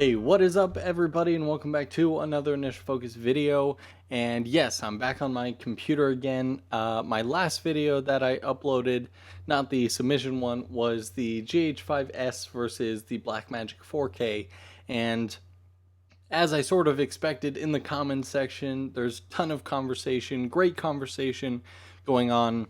Hey, what is up everybody, and welcome back to another initial focus video. And yes, I'm back on my computer again. My last video that I uploaded, not the submission one, was the GH5S versus the Blackmagic 4K. And as I sort of expected in the comments section, there's a ton of conversation, great conversation going on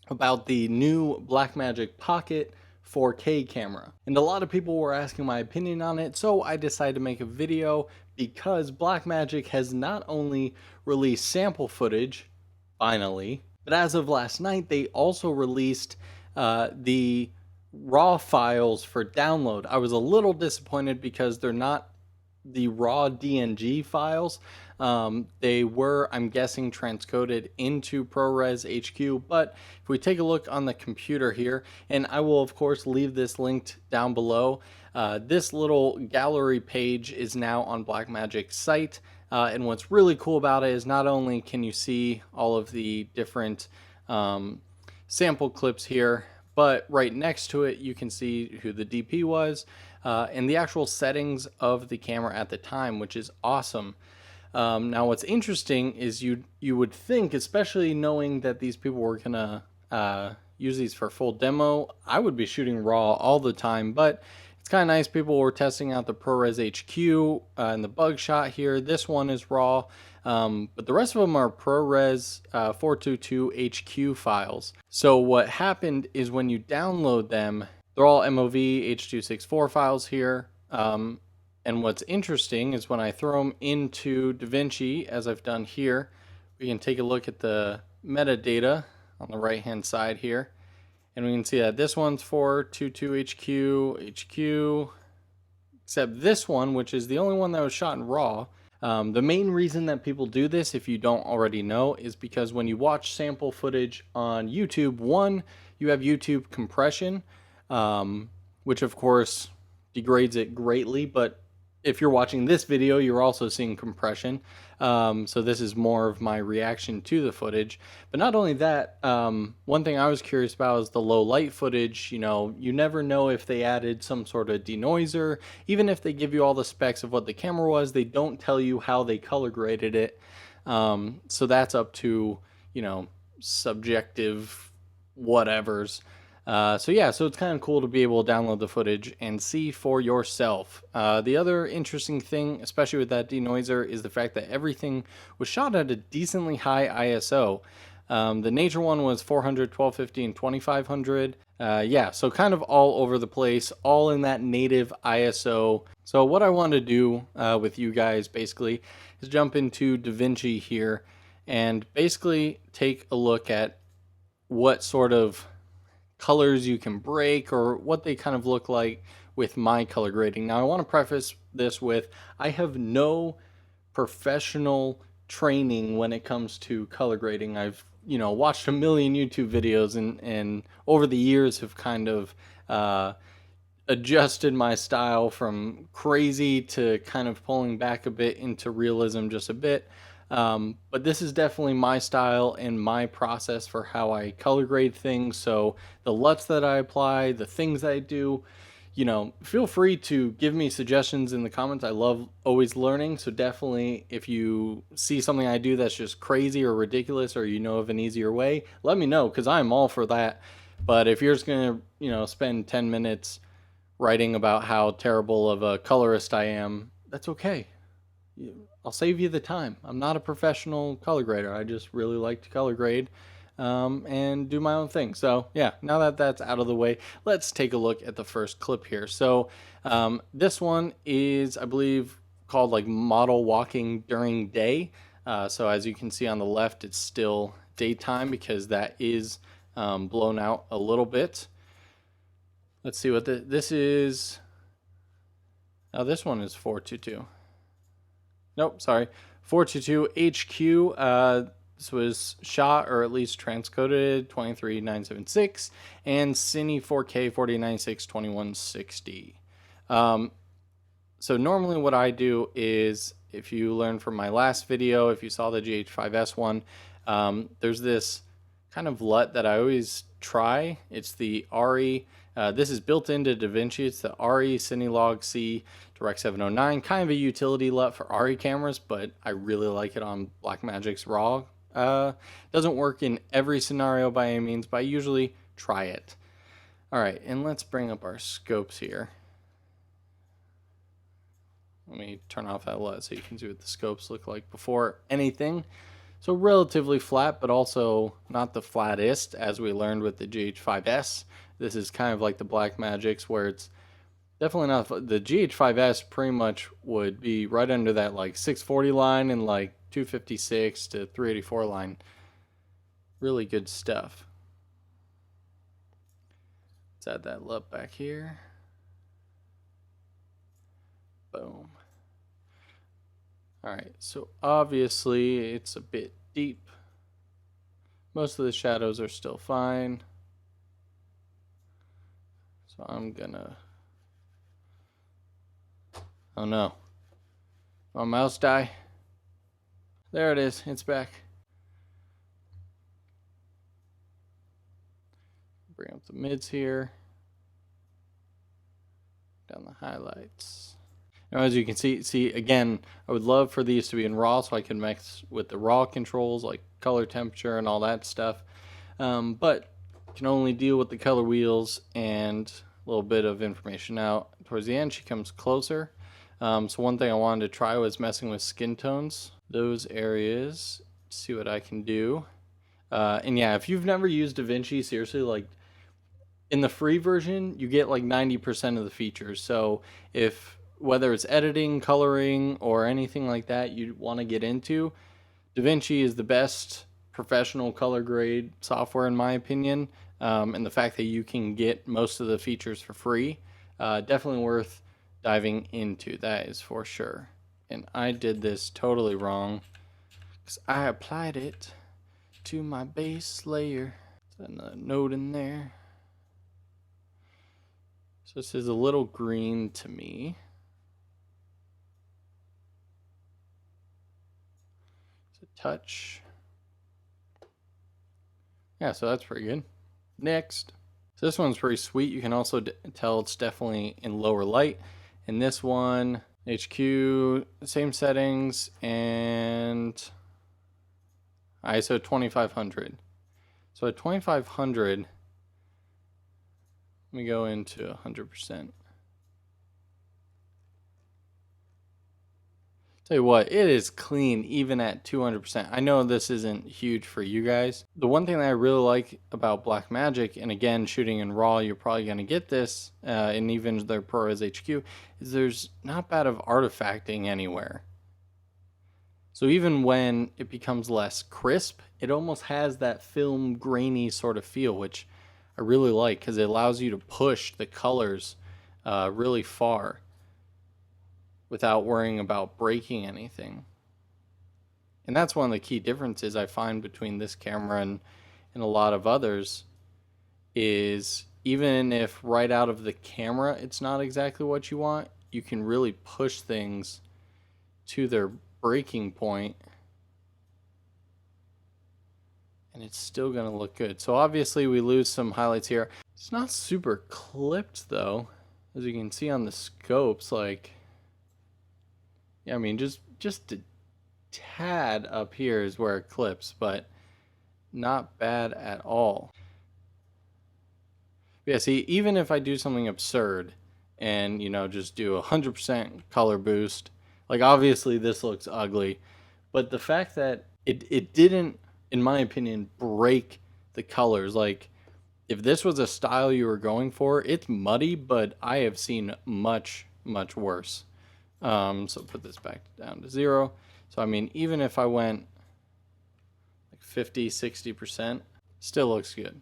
about the new Blackmagic Pocket 4K camera. And a lot of people were asking my opinion on it, so I decided to make a video because Blackmagic has not only released sample footage, finally, but as of last night, they also released the raw files for download. I was a little disappointed because they're not the raw DNG files. They were, I'm guessing, transcoded into ProRes HQ, but if we take a look on the computer here, and I will of course leave this linked down below, this little gallery page is now on Blackmagic's site, and what's really cool about it is not only can you see all of the different sample clips here, but right next to it you can see who the DP was, and the actual settings of the camera at the time, which is awesome. Now what's interesting is you would think, especially knowing that these people were gonna use these for full demo, I would be shooting raw all the time, but it's kind of nice. People were testing out the ProRes HQ and the bug shot here. This one is raw, but the rest of them are ProRes 422 HQ files. So what happened is when you download them, they're all MOV H.264 files here. And what's interesting is when I throw them into DaVinci, as I've done here, we can take a look at the metadata on the right hand side here. And we can see that this one's 422 HQ, except this one, which is the only one that was shot in RAW. The main reason that people do this, if you don't already know, is because when you watch sample footage on YouTube, one, you have YouTube compression, which of course degrades it greatly, but if you're watching this video, you're also seeing compression. So this is more of my reaction to the footage. But not only that, one thing I was curious about is the low light footage. You know, you never know if they added some sort of denoiser. Even if they give you all the specs of what the camera was, they don't tell you how they color graded it. So that's up to, you know, subjective whatevers. So yeah, so it's kind of cool to be able to download the footage and see for yourself. The other interesting thing, especially with that denoiser, is the fact that everything was shot at a decently high ISO. The nature one was 400, 1250, and 2500. Yeah, so kind of all over the place, all in that native ISO. So what I want to do with you guys basically is jump into DaVinci here and basically take a look at what sort of colors you can break or what they kind of look like with my color grading. Now I want to preface this with, I have no professional training when it comes to color grading. I've, you know, watched a million YouTube videos and over the years have kind of adjusted my style from crazy to kind of pulling back a bit into realism just a bit. But this is definitely my style and my process for how I color grade things. So the LUTs that I apply, the things I do, you know, feel free to give me suggestions in the comments. I love always learning. So definitely, if you see something I do that's just crazy or ridiculous, or you know of an easier way, let me know, because I'm all for that. But if you're just gonna, you know, spend 10 minutes writing about how terrible of a colorist I am, that's okay. I'll save you the time. I'm not a professional color grader. I just really like to color grade and do my own thing. So yeah, now that that's out of the way, let's take a look at the first clip here. So this one is, I believe, called like model walking during day. So as you can see on the left, it's still daytime because that is blown out a little bit. Let's see what this is. Oh, this one is 422. Nope, sorry. 422 HQ. This was shot, or at least transcoded, 23976, and Cine 4K 4096 2160. So normally what I do is, if you learned from my last video, if you saw the GH5S one, there's this kind of LUT that I always try. It's the RE. This is built into DaVinci. It's the RE Cinelog C Direct 709. Kind of a utility LUT for RE cameras, but I really like it on Blackmagic's RAW. Doesn't work in every scenario by any means, but I usually try it. All right, and let's bring up our scopes here. Let me turn off that LUT so you can see what the scopes look like before anything. So relatively flat, but also not the flattest, as we learned with the GH5S. This is kind of like the Blackmagics, where it's definitely not. The GH5S pretty much would be right under that like 640 line and like 256 to 384 line. Really good stuff. Let's add that LUT back here. Boom. All right, so obviously it's a bit deep. Most of the shadows are still fine. So I'm gonna, oh no, my mouse die. There it is, it's back. Bring up the mids here. Down the highlights. Now, as you can see again, I would love for these to be in RAW so I can mix with the RAW controls like color, temperature, and all that stuff. But can only deal with the color wheels and a little bit of information. Now, towards the end, she comes closer. So one thing I wanted to try was messing with skin tones. Those areas, see what I can do. And yeah, if you've never used DaVinci, seriously, like in the free version, you get like 90% of the features. So if whether it's editing, coloring, or anything like that you want to get into, DaVinci is the best professional color grade software in my opinion. And the fact that you can get most of the features for free, definitely worth diving into, that is for sure. And I did this totally wrong because I applied it to my base layer. There's another node in there. So this is a little green to me. Touch. Yeah, so that's pretty good. Next. So this one's pretty sweet. You can also tell it's definitely in lower light. And this one, HQ, same settings, and ISO 2500. So at 2500, let me go into 100%. Tell you what, it is clean even at 200%. I know this isn't huge for you guys. The one thing that I really like about Blackmagic, and again, shooting in RAW, you're probably going to get this, and even their ProRes HQ, is there's not bad of artifacting anywhere. So even when it becomes less crisp, it almost has that film grainy sort of feel, which I really like because it allows you to push the colors really far without worrying about breaking anything. And that's one of the key differences I find between this camera and a lot of others, is even if right out of the camera it's not exactly what you want, you can really push things to their breaking point and it's still going to look good. So obviously we lose some highlights here. It's not super clipped though, as you can see on the scopes. Like, yeah, I mean, just a tad up here is where it clips, but not bad at all. Yeah, see, even if I do something absurd and, you know, just do 100% color boost, like obviously this looks ugly, but the fact that it didn't, in my opinion, break the colors. Like, if this was a style you were going for, it's muddy, but I have seen much, much worse. So put this back down to 0. So I mean, even if I went like 50-60%, still looks good.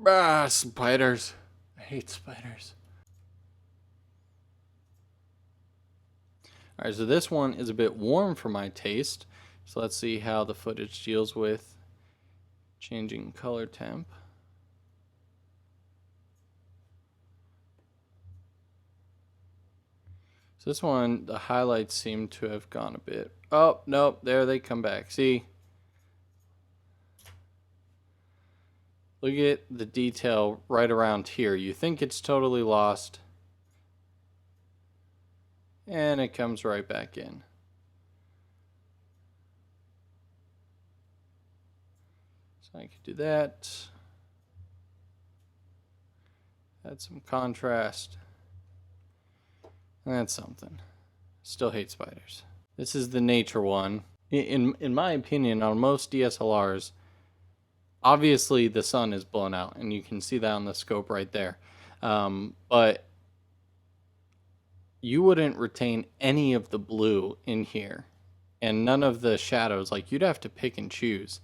Ah, spiders. I hate spiders. Alright, so this one is a bit warm for my taste. So let's see how the footage deals with changing color temp. So this one, the highlights seem to have gone a bit. Oh, nope, there they come back. See? Look at the detail right around here. You think it's totally lost, and it comes right back in. So I could do that. Add some contrast. And that's something. Still hate spiders. This is the nature one. In my opinion, on most DSLRs, obviously the sun is blown out, and you can see that on the scope right there. But you wouldn't retain any of the blue in here, and none of the shadows. Like, you'd have to pick and choose.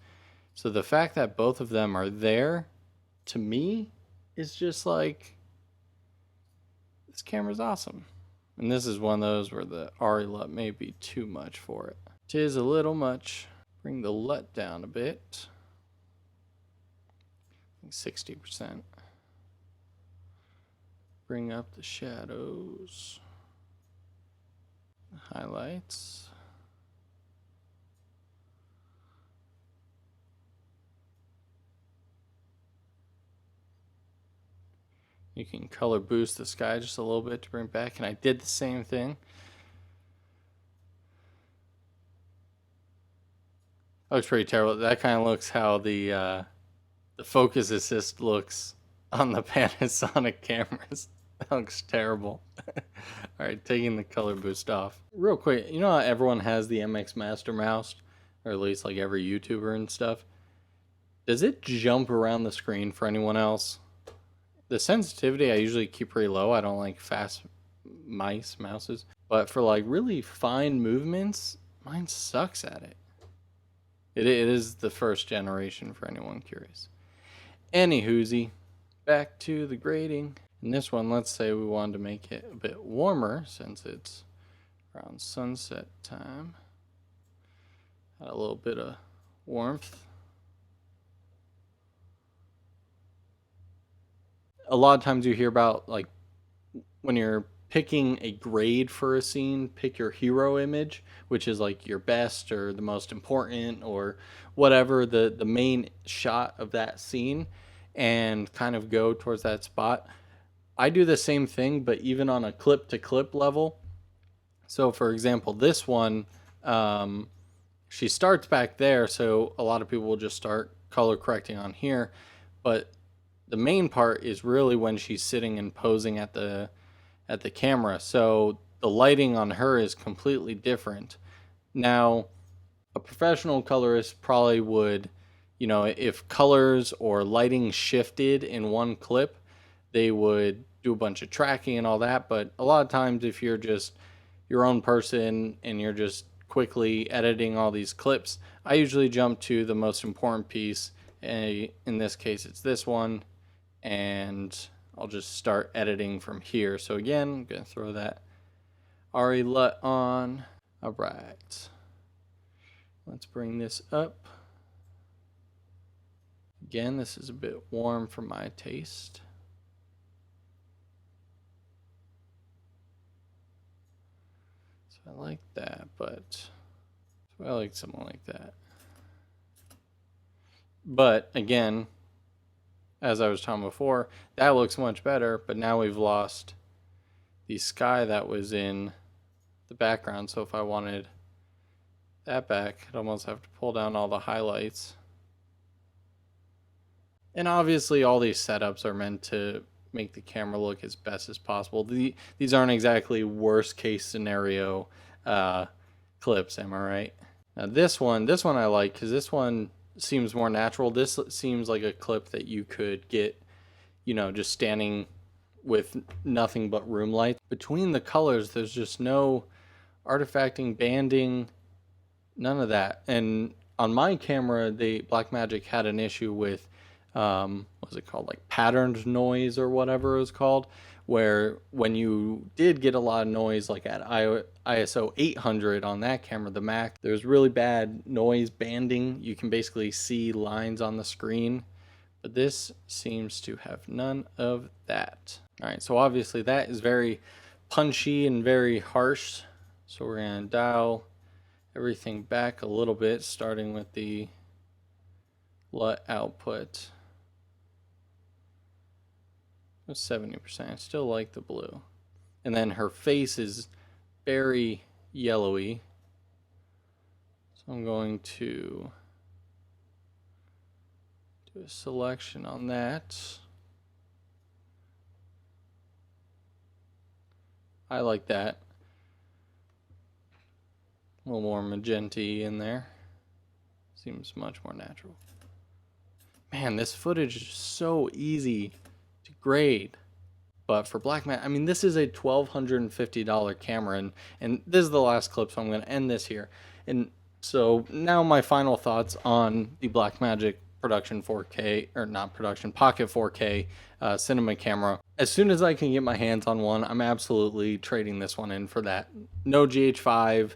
So the fact that both of them are there, to me, is just like, this camera's awesome. And this is one of those where the RE LUT may be too much for it. 'Tis a little much. Bring the LUT down a bit. 60%. Bring up the shadows. Highlights. You can color boost the sky just a little bit to bring it back, and I did the same thing. Looks pretty terrible. That kind of looks how the focus assist looks on the Panasonic cameras. That looks terrible. All right, taking the color boost off. Real quick, you know how everyone has the MX Master Mouse, or at least like every YouTuber and stuff? Does it jump around the screen for anyone else? The sensitivity I usually keep pretty low. I don't like fast mouses. But for like really fine movements, mine sucks at it. It is the first generation for anyone curious. Anywhoozy, back to the grading. In this one, let's say we wanted to make it a bit warmer since it's around sunset time. Add a little bit of warmth. A lot of times you hear about, like, when you're picking a grade for a scene, pick your hero image, which is like your best or the most important or whatever, the main shot of that scene, and kind of go towards that spot. I do the same thing, but even on a clip to clip level. So for example, this one, she starts back there, so a lot of people will just start color correcting on here, but the main part is really when she's sitting and posing at the camera. So the lighting on her is completely different. Now, a professional colorist probably would, you know, if colors or lighting shifted in one clip, they would do a bunch of tracking and all that. But a lot of times, if you're just your own person and you're just quickly editing all these clips, I usually jump to the most important piece. In this case, it's this one, and I'll just start editing from here. So again, I'm going to throw that RE LUT on. All right. Let's bring this up. Again, this is a bit warm for my taste. So I like that, but I like something like that. But again, as I was talking before, that looks much better, but now we've lost the sky that was in the background. So if I wanted that back, I'd almost have to pull down all the highlights. And obviously all these setups are meant to make the camera look as best as possible. These aren't exactly worst case scenario clips, am I right? Now this one I like, because this one seems more natural. This seems like a clip that you could get, you know, just standing with nothing but room light. Between the colors, there's just no artifacting, banding, none of that. And on my camera, Blackmagic had an issue with, what was it called, like patterned noise or whatever it was called, where when you did get a lot of noise, like at ISO 800 on that camera, the Mac, there's really bad noise banding. You can basically see lines on the screen, but this seems to have none of that. All right, so obviously that is very punchy and very harsh. So we're gonna dial everything back a little bit, starting with the LUT output. 70%. I still like the blue. And then her face is very yellowy. So I'm going to do a selection on that. I like that. A little more magenta-y in there. Seems much more natural. Man, this footage is so easy to grade. But for Blackmagic, I mean, this is a $1,250 camera, and this is the last clip, so I'm going to end this here. And so now my final thoughts on the Blackmagic Production 4K, or not Production, Pocket 4K cinema camera. As soon as I can get my hands on one, I'm absolutely trading this one in for that. No GH5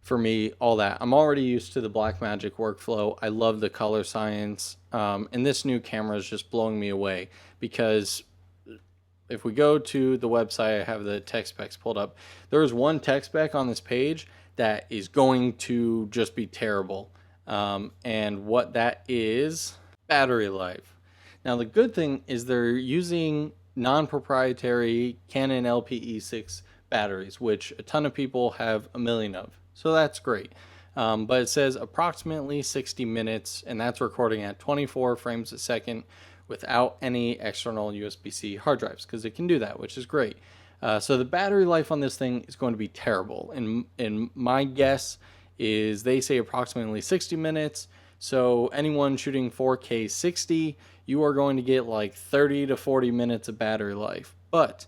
for me, all that. I'm already used to the Blackmagic workflow. I love the color science, and this new camera is just blowing me away because if we go to the website, I have the tech specs pulled up. There's one tech spec on this page that is going to just be terrible. And what that is, battery life. Now, the good thing is they're using non-proprietary Canon LPE6 batteries, which a ton of people have a million of. So that's great. But it says approximately 60 minutes, and that's recording at 24 frames a second without any external USB-C hard drives, because it can do that, which is great. So the battery life on this thing is going to be terrible. And my guess is they say approximately 60 minutes. So anyone shooting 4K 60, you are going to get like 30 to 40 minutes of battery life. But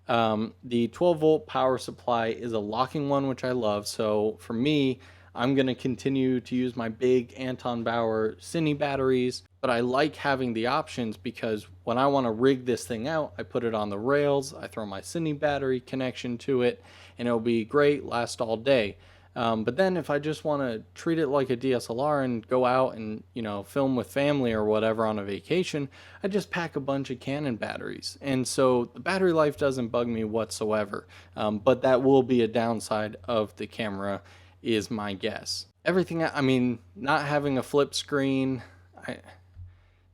the 12 volt power supply is a locking one, which I love. So for me, I'm going to continue to use my big Anton Bauer Cine batteries, but I like having the options because when I want to rig this thing out, I put it on the rails, I throw my Cine battery connection to it, and it'll be great, last all day. But then if I just want to treat it like a DSLR and go out and, you know, film with family or whatever on a vacation, I just pack a bunch of Canon batteries. And so the battery life doesn't bug me whatsoever. But that will be a downside of the camera, is my guess. Everything, I mean, not having a flip screen,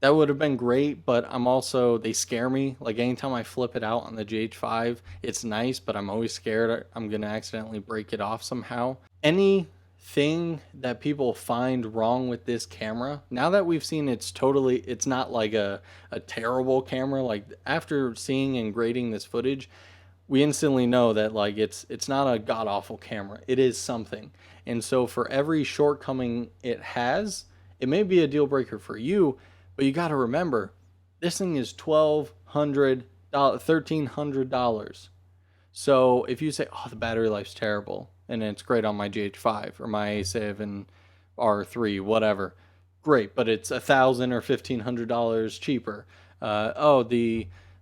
that would have been great, but I'm also, they scare me. Like anytime I flip it out on the GH5, it's nice, but I'm always scared I'm gonna accidentally break it off somehow. Anything that people find wrong with this camera, now that we've seen it's not like a terrible camera, like after seeing and grading this footage, we instantly know that like it's not a god-awful camera. It is something. And so for every shortcoming it has, it may be a deal breaker for you, but you got to remember, this thing is $1,300. So if you say, oh, the battery life's terrible, and it's great on my GH5 or my A7 R3, whatever, great, but it's $1,000 or $1,500 cheaper.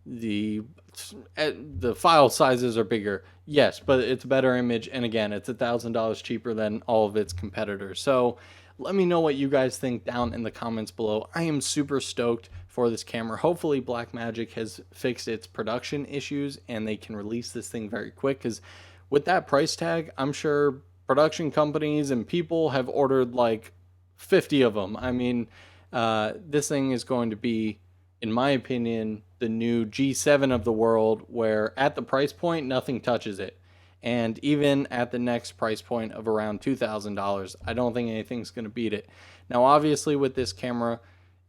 The file sizes are bigger. Yes, but it's a better image, and again, it's $1,000 cheaper than all of its competitors. So let me know what you guys think down in the comments below. I am super stoked for this camera. Hopefully Blackmagic has fixed its production issues and they can release this thing very quick, because with that price tag, I'm sure production companies and people have ordered like 50 of them. I mean, this thing is going to be, in my opinion, the new G7 of the world, where at the price point, nothing touches it. And even at the next price point of around $2,000, I don't think anything's going to beat it. Now, obviously, with this camera,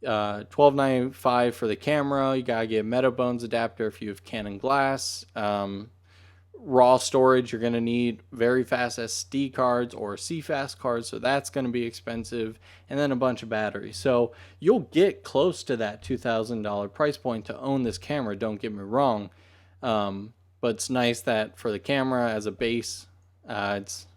$1,295 for the camera. You got to get a Metabones adapter if you have Canon glass. Raw storage, you're going to need very fast SD cards or CFast cards, so that's going to be expensive, and then a bunch of batteries. So you'll get close to that $2,000 price point to own this camera, don't get me wrong. But it's nice that for the camera as a base, it's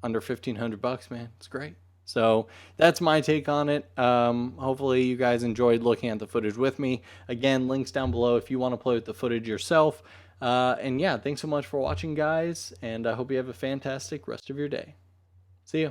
under $1,500, man. It's great. So that's my take on it. Hopefully you guys enjoyed looking at the footage with me. Again, links down below if you want to play with the footage yourself. And yeah, thanks so much for watching, guys, and I hope you have a fantastic rest of your day. See ya.